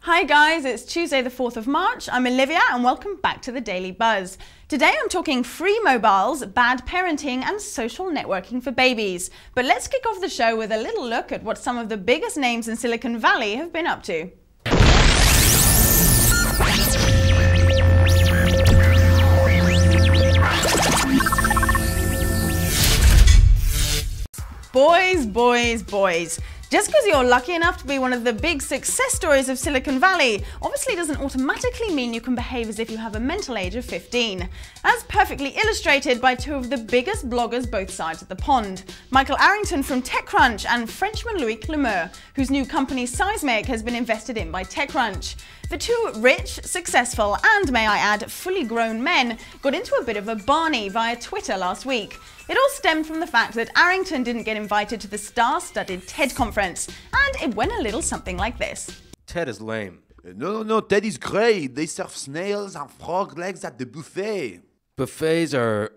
Hi guys, it's Tuesday the 4th of March. I'm Olivia and welcome back to the Daily Buzz. Today I'm talking free mobiles, bad parenting and social networking for babies. But let's kick off the show with a little look at what some of the biggest names in Silicon Valley have been up to. Boys. Just because you're lucky enough to be one of the big success stories of Silicon Valley obviously doesn't automatically mean you can behave as if you have a mental age of 15. As perfectly illustrated by two of the biggest bloggers both sides of the pond, Michael Arrington from TechCrunch and Frenchman Meur, whose new company Seismic has been invested in by TechCrunch. The two rich, successful and, may I add, fully grown men got into a bit of a Barney via Twitter last week. It all stemmed from the fact that Arrington didn't get invited to the star-studded TED conference, and it went a little something like this. TED is lame. No, TED is great. They serve snails and frog legs at the buffet. Buffets are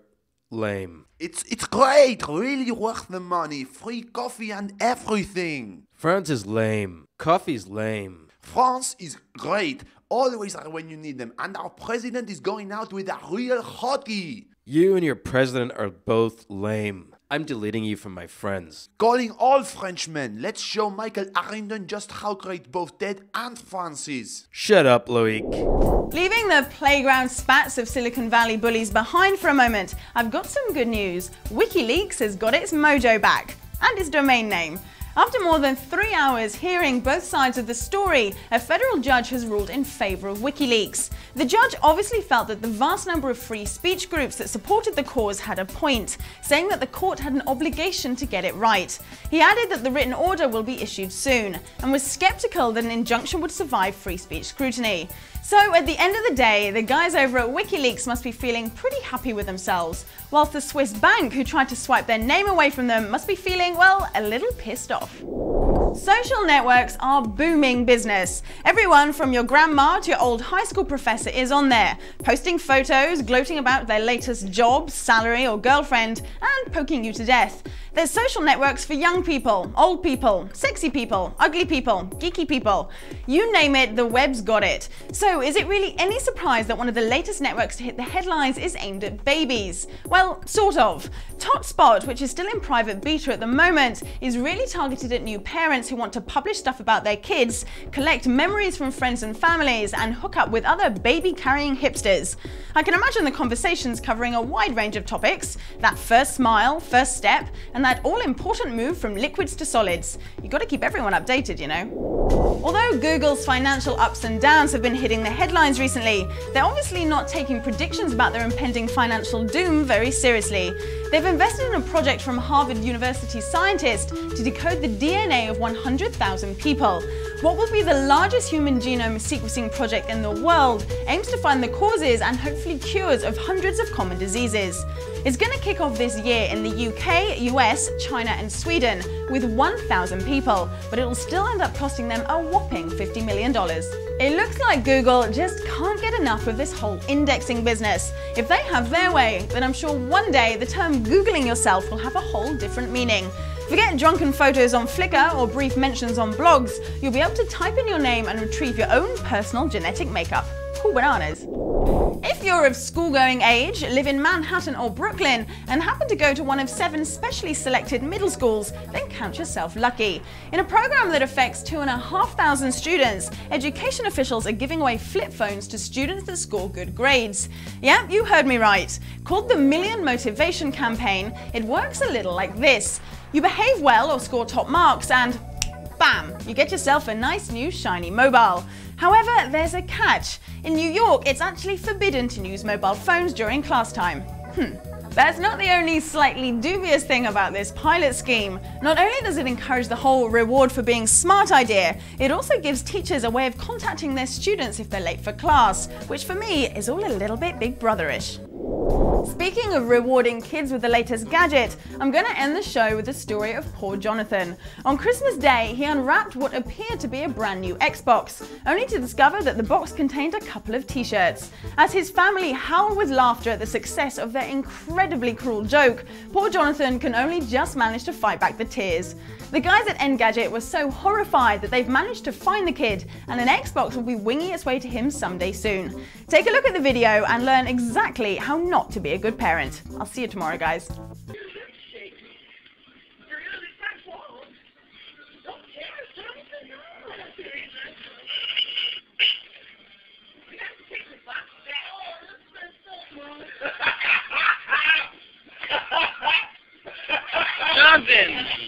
lame. It's great, really worth the money. Free coffee and everything. France is lame. Coffee's lame. France is great, always there when you need them, and our president is going out with a real hottie. You and your president are both lame. I'm deleting you from my friends. Calling all Frenchmen, let's show Michael Arrington just how great both TED and France is. Shut up, Loic. Leaving the playground spats of Silicon Valley bullies behind for a moment, I've got some good news. Wikileaks has got its mojo back, and its domain name. After more than 3 hours hearing both sides of the story, a federal judge has ruled in favor of Wikileaks. The judge obviously felt that the vast number of free speech groups that supported the cause had a point, saying that the court had an obligation to get it right. He added that the written order will be issued soon, and was skeptical that an injunction would survive free speech scrutiny. So at the end of the day, the guys over at Wikileaks must be feeling pretty happy with themselves, whilst the Swiss bank who tried to swipe their name away from them must be feeling, well, a little pissed off. Social networks are booming business. Everyone from your grandma to your old high school professor is on there, posting photos, gloating about their latest job, salary or girlfriend, and poking you to death. There's social networks for young people, old people, sexy people, ugly people, geeky people. You name it, the web's got it. So is it really any surprise that one of the latest networks to hit the headlines is aimed at babies? Well, sort of. Totspot, which is still in private beta at the moment, is really targeted at new parents who want to publish stuff about their kids, collect memories from friends and families, and hook up with other baby-carrying hipsters. I can imagine the conversations covering a wide range of topics, that first smile, first step, and that all-important move from liquids to solids. You gotta keep everyone updated, you know. Although Google's financial ups and downs have been hitting the headlines recently, they're obviously not taking predictions about their impending financial doom very seriously. They've invested in a project from Harvard University scientists to decode the DNA of 100,000 people. What will be the largest human genome sequencing project in the world aims to find the causes and hopefully cures of hundreds of common diseases. It's going to kick off this year in the UK, US, China and Sweden with 1,000 people, but it'll still end up costing them a whopping $50 million. It looks like Google just can't get enough of this whole indexing business. If they have their way, then I'm sure one day the term Googling yourself will have a whole different meaning. Forget drunken photos on Flickr or brief mentions on blogs. You'll be able to type in your name and retrieve your own personal genetic makeup. Cool bananas. If you're of school-going age, live in Manhattan or Brooklyn, and happen to go to one of 7 specially selected middle schools, then count yourself lucky. In a program that affects 2,500 students, education officials are giving away flip phones to students that score good grades. Yeah, you heard me right. Called the Million Motivation Campaign, it works a little like this. You behave well or score top marks and bam, you get yourself a nice new shiny mobile. However, there's a catch. In New York, it's actually forbidden to use mobile phones during class time. That's not the only slightly dubious thing about this pilot scheme. Not only does it encourage the whole reward for being smart idea, it also gives teachers a way of contacting their students if they're late for class, which for me is all a little bit Big Brotherish. Speaking of rewarding kids with the latest gadget, I'm going to end the show with the story of poor Johnatan. On Christmas Day, he unwrapped what appeared to be a brand new Xbox, only to discover that the box contained a couple of t-shirts. As his family howled with laughter at the success of their incredibly cruel joke, poor Johnatan can only just manage to fight back the tears. The guys at Engadget were so horrified that they've managed to find the kid, and an Xbox will be winging its way to him someday soon. Take a look at the video and learn exactly how not to be a good parent. I'll see you tomorrow, guys. Johnson!